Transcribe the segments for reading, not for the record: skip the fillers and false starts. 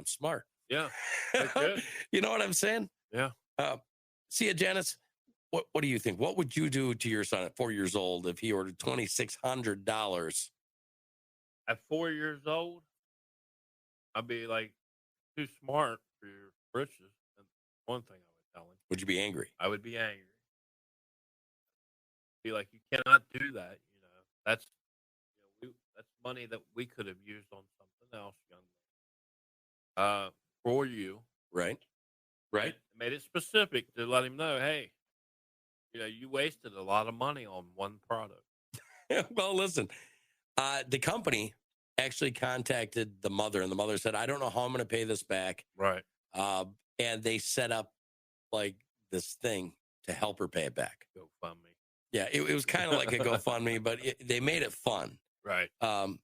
damn smart. Yeah. That's good. You know what I'm saying? Yeah. See ya, Janice. What do you think? What would you do to your son at 4 years old if he ordered $2,600? At 4 years old, I'd be like, too smart for your britches. And one thing I would tell him, Would you be angry? I would be angry. Be like, you cannot do that. That's that's money that we could have used on something else, young man. For you, Right. Right. made it specific to let him know, hey, you wasted a lot of money on one product. Well, listen, the company actually contacted the mother, and the mother said, I don't know how I'm going to pay this back. Right. And they set up like this thing to help her pay it back. GoFundMe. Yeah, it was kind of like a GoFundMe, but they made it fun. Right. I'm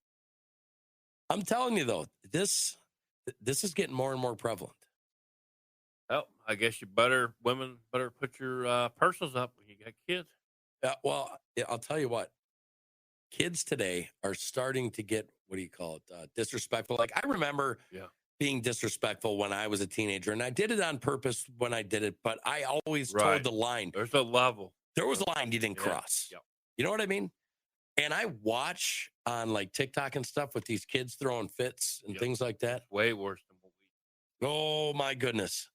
telling you, though, this is getting more and more prevalent. Well, I guess women better put your purses up when you got kids. Well, I'll tell you what. Kids today are starting to get, what do you call it, disrespectful. Like, I remember being disrespectful when I was a teenager, and I did it on purpose when I did it, but I always told the line. There's a level. There was a line you didn't cross. Yep. You know what I mean? And I watch on like TikTok and stuff with these kids throwing fits and things like that. Way worse than what we do. Oh, my goodness.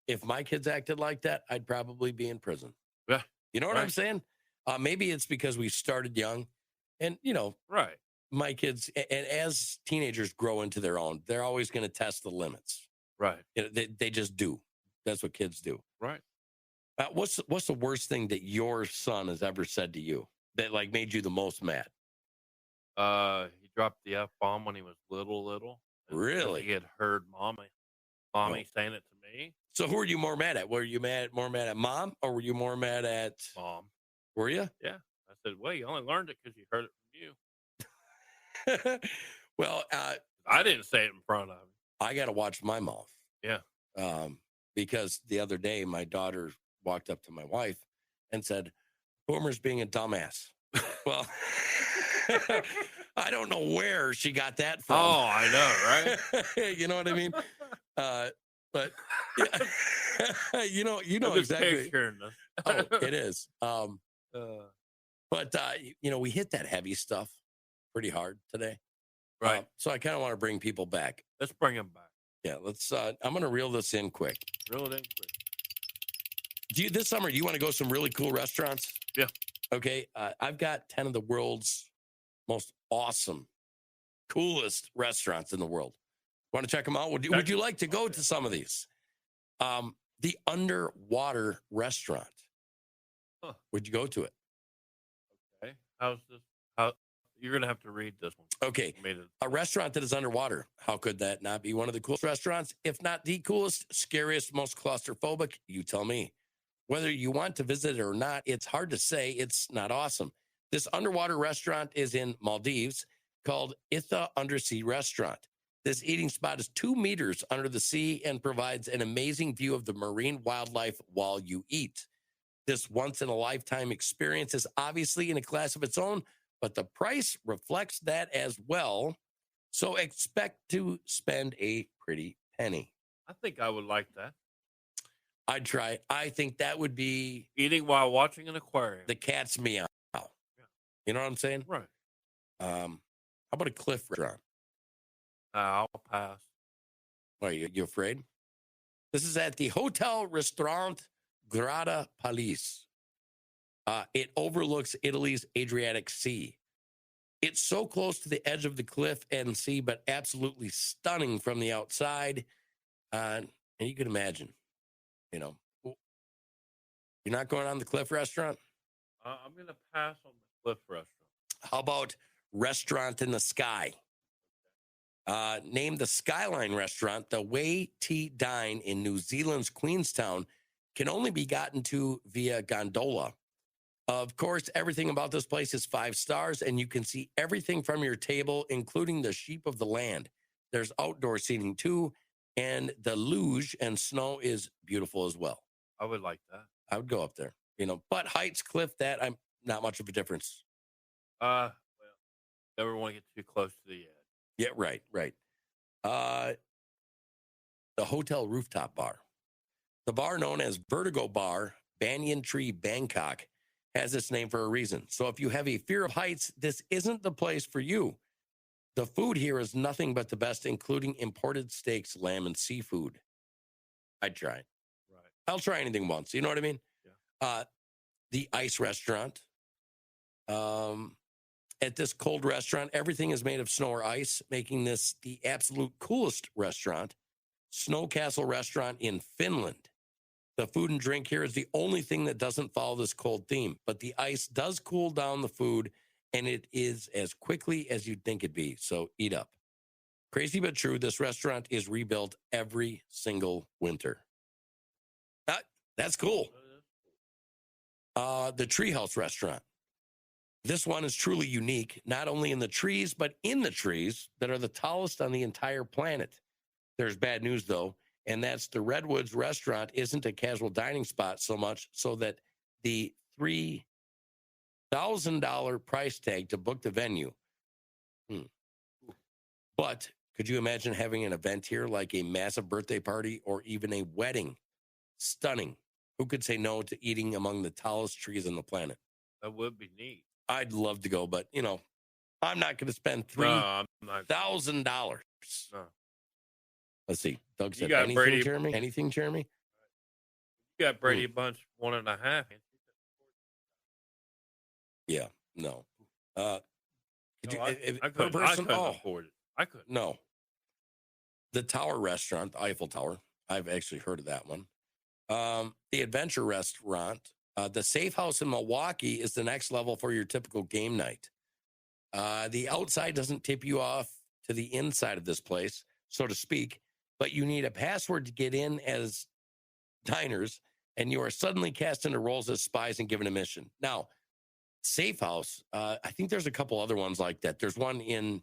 If my kids acted like that, I'd probably be in prison. Yeah. You know what I'm saying? Maybe it's because we started young. And, right. My kids, and as teenagers grow into their own, they're always going to test the limits. Right. They just do. That's what kids do. Right. What's the worst thing that your son has ever said to you that like made you the most mad? He dropped the F-bomb when he was little. Really? He had heard mommy saying it to me. So who are you more mad at? Were you more mad at mom, or were you more mad at mom? Were you? Yeah. I said, well, you only learned it because you heard it from you. Well, I didn't say it in front of him. I got to watch my mouth. Yeah. Because the other day, my daughter walked up to my wife and said, Boomer's being a dumbass. Well, I don't know where she got that from. Oh, I know, right? You know what I mean? But yeah, you know exactly. Oh, it is. But we hit that heavy stuff pretty hard today. Right. So I kind of want to bring people back. Let's bring them back. Yeah, let's. I'm going to reel this in quick. Reel it in quick. This summer, you want to go to some really cool restaurants? Yeah. Okay. I've got 10 of the world's most awesome, coolest restaurants in the world. Want to check them out? Would you like to go to some of these? The underwater restaurant. Huh. Would you go to it? Okay. How's this? You're going to have to read this one. Okay. A restaurant that is underwater. How could that not be one of the coolest restaurants? If not the coolest, scariest, most claustrophobic, you tell me. Whether you want to visit it or not, it's hard to say it's not awesome. This underwater restaurant is in Maldives called Itha Undersea Restaurant. This eating spot is 2 meters under the sea and provides an amazing view of the marine wildlife while you eat. This once-in-a-lifetime experience is obviously in a class of its own, but the price reflects that as well. So expect to spend a pretty penny. I think I would like that. I'd try. I think that would be... Eating while watching an aquarium. The cat's meow. Yeah. You know what I'm saying? Right. How about a cliff restaurant? I'll pass. Why, you afraid? This is at the Hotel Restaurant Grada Palace. It overlooks Italy's Adriatic Sea. It's so close to the edge of the cliff and sea, but absolutely stunning from the outside. And you can imagine, you're not going on the cliff restaurant? I'm going to pass on the cliff restaurant. How about Restaurant in the Sky? Named the Skyline Restaurant, the Way Tea Dine in New Zealand's Queenstown can only be gotten to via gondola. Of course, everything about this place is 5 stars, and you can see everything from your table, including the sheep of the land. There's outdoor seating too, and the luge and snow is beautiful as well. I would like that. I would go up there, but heights, cliff, I'm not much of a difference. Well, never want to get too close to the edge. Yeah, right. the hotel rooftop bar. The bar, known as Vertigo Bar, Banyan Tree, Bangkok, has its name for a reason. So if you have a fear of heights, this isn't the place for you. The food here is nothing but the best, including imported steaks, lamb, and seafood. I'd try it. Right. I'll try anything once. You know what I mean? Yeah. The Ice Restaurant. At this cold restaurant, everything is made of snow or ice, making this the absolute coolest restaurant. Snow Castle Restaurant in Finland. The food and drink here is the only thing that doesn't follow this cold theme, but the ice does cool down the food, and it is as quickly as you'd think it'd be. So eat up. Crazy but true, this restaurant is rebuilt every single winter. That's cool. The Treehouse Restaurant. This one is truly unique, not only in the trees, but in the trees that are the tallest on the entire planet. There's bad news, though, and that's the Redwoods Restaurant isn't a casual dining spot so much so that the $3,000 price tag to book the venue. But could you imagine having an event here like a massive birthday party or even a wedding? Stunning. Who could say no to eating among the tallest trees on the planet? That would be neat. I'd love to go, but, I'm not going to spend $3,000. No. Let's see. Doug said, got anything, Brady- Jeremy? Anything, Jeremy? You got Brady Bunch 1.5. Yeah, no. I per couldn't person? afford it. I couldn't. No. The Tower Restaurant, the Eiffel Tower. I've actually heard of that one. The Adventure Restaurant. The Safe House in Milwaukee is the next level for your typical game night. The outside doesn't tip you off to the inside of this place, so to speak, but you need a password to get in as diners, and you are suddenly cast into roles as spies and given a mission. Now, Safe House, I think there's a couple other ones like that. There's one in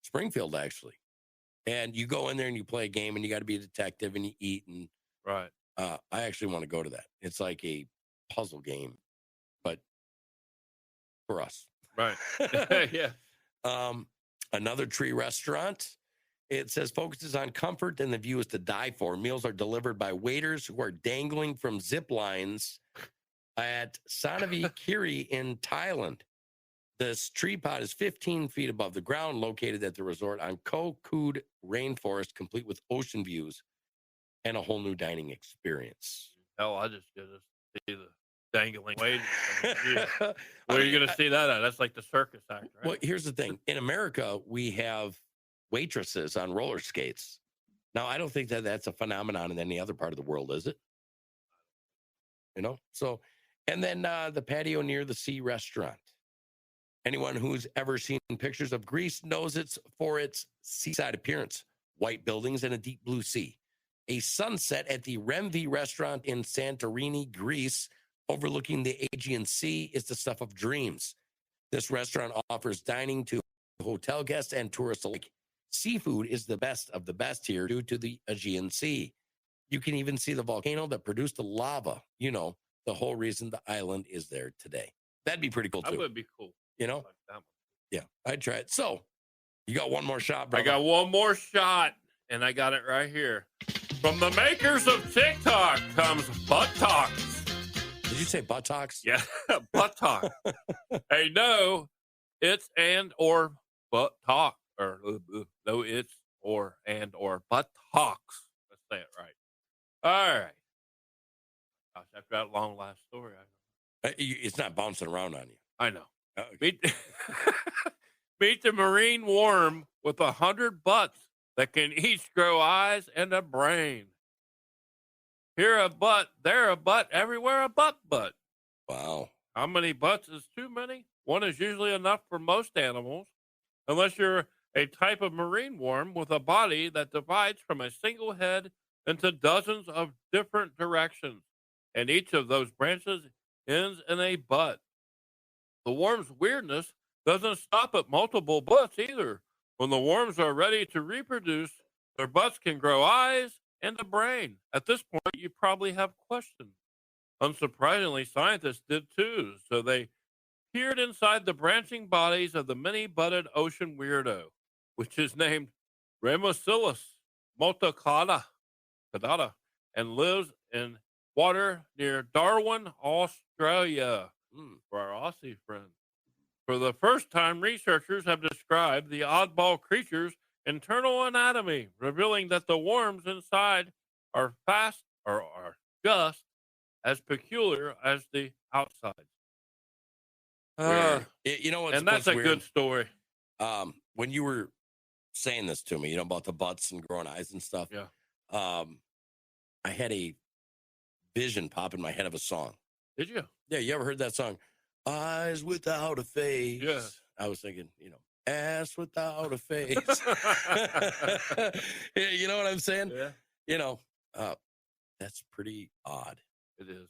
Springfield, actually. And you go in there and you play a game, and you got to be a detective, and you eat. And Right. I actually want to go to that. It's like a puzzle game, but for us. Right. Yeah. Another tree restaurant. It says focuses on comfort and the view is to die for. Meals are delivered by waiters who are dangling from zip lines at Sanavi Kiri in Thailand. This tree pod is 15 feet above the ground, located at the resort on Koh Kood Rainforest, complete with ocean views and a whole new dining experience. Hell, I just get to see the dangling waiters. Where are you going to see that at? That's like the circus act, right? Well, here's the thing. In America, we have waitresses on roller skates. Now, I don't think that that's a phenomenon in any other part of the world, is it? So, and then the patio near the sea restaurant. Anyone who's ever seen pictures of Greece knows it's for its seaside appearance, white buildings and a deep blue sea. A sunset at the Remvi restaurant in Santorini, Greece, overlooking the Aegean Sea is the stuff of dreams. This restaurant offers dining to hotel guests and tourists alike. Seafood is the best of the best here due to the Aegean Sea. You can even see the volcano that produced the lava. The whole reason the island is there today. That'd be pretty cool, too. That would be cool. Like that one. Yeah, I'd try it. So, you got one more shot, brother. I got one more shot, and I got it right here. From the makers of TikTok comes Butt Talks. Did you say buttocks? Yeah, Butt Talk. Hey, no, it's and or butt talk. Or no, it's or and or butt talks. Let's say it right. All right. Gosh, after that long last story, It's not bouncing around on you. I know. Okay. Meet the marine worm with 100 butts that can each grow eyes and a brain. Here a butt, there a butt, everywhere a butt. Wow. How many butts is too many? One is usually enough for most animals, unless you're a type of marine worm with a body that divides from a single head into dozens of different directions, and each of those branches ends in a butt. The worm's weirdness doesn't stop at multiple butts either. When the worms are ready to reproduce, their butts can grow eyes and a brain. At this point, you probably have questions. Unsurprisingly, scientists did too, so they peered inside the branching bodies of the many-butted ocean weirdo, which is named Ramosillus Motocada, Cadata, and lives in water near Darwin, Australia. For our Aussie friends. For the first time, researchers have described the oddball creature's internal anatomy, revealing that the worms inside are just as peculiar as the outside. Weird. You know And that's what's a weird? good story. When you were saying this to me, about the butts and growing eyes and stuff. Yeah. I had a vision pop in my head of a song. Did you? Yeah, you ever heard that song? Eyes without a face. Yeah. I was thinking, ass without a face. You know what I'm saying? Yeah. That's pretty odd. It is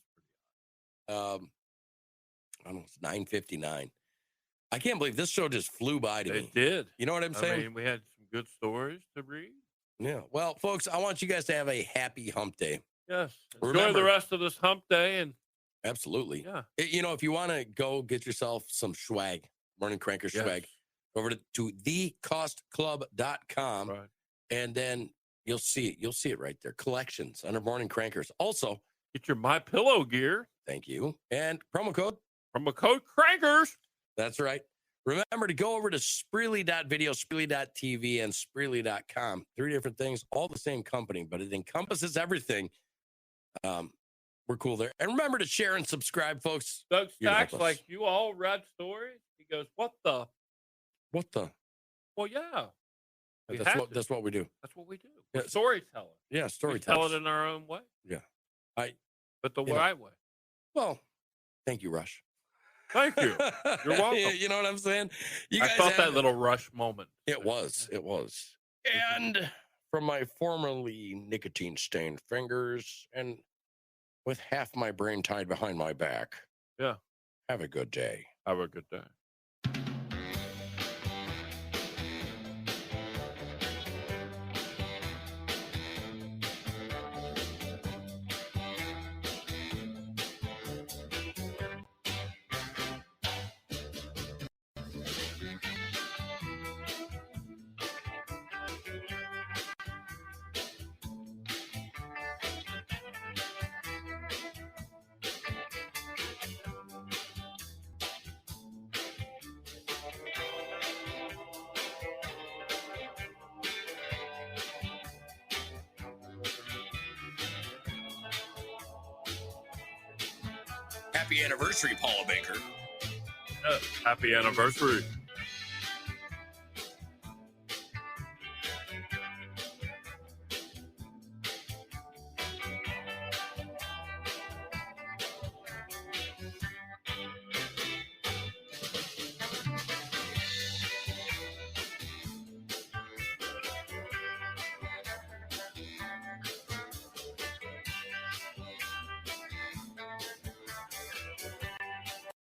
I don't know, it's 9:59. I can't believe this show just flew by to me. It did. You know what I'm saying? I mean, we had some good stories to read. Yeah. Well, folks, I want you guys to have a happy hump day. Yes. Enjoy Remember- the rest of this hump day. And Absolutely. yeah. If you want to go get yourself some swag, Morning Cranker swag, over to thecostclub.com. Right. And then you'll see it. You'll see it right there. Collections under Morning Crankers. Also, Get your My Pillow gear. thank you. And promo code. From a code Crankers. That's right. Remember to go over to Spreely.video, Spreely.tv, and Spreely.com. 3 different things, all the same company, but it encompasses everything. We're cool there. And remember to share and subscribe, folks. Doug You'd help Stacks, us. like, you all read stories? He goes, what the? What the? Well, yeah. We That's have what to. that's what we do. That's what we do. Yeah. We're storytellers. Yeah, We storytelling. tell it in our own way. Yeah. But the You know. right way. Well, thank you, Rush. Thank you. You're welcome. You know what I'm saying? You I guys felt have that little rush moment. It was. And from my formerly nicotine-stained fingers and with half my brain tied behind my back. Yeah. Have a good day. Have a good day. Happy anniversary, Paula Baker. Happy anniversary.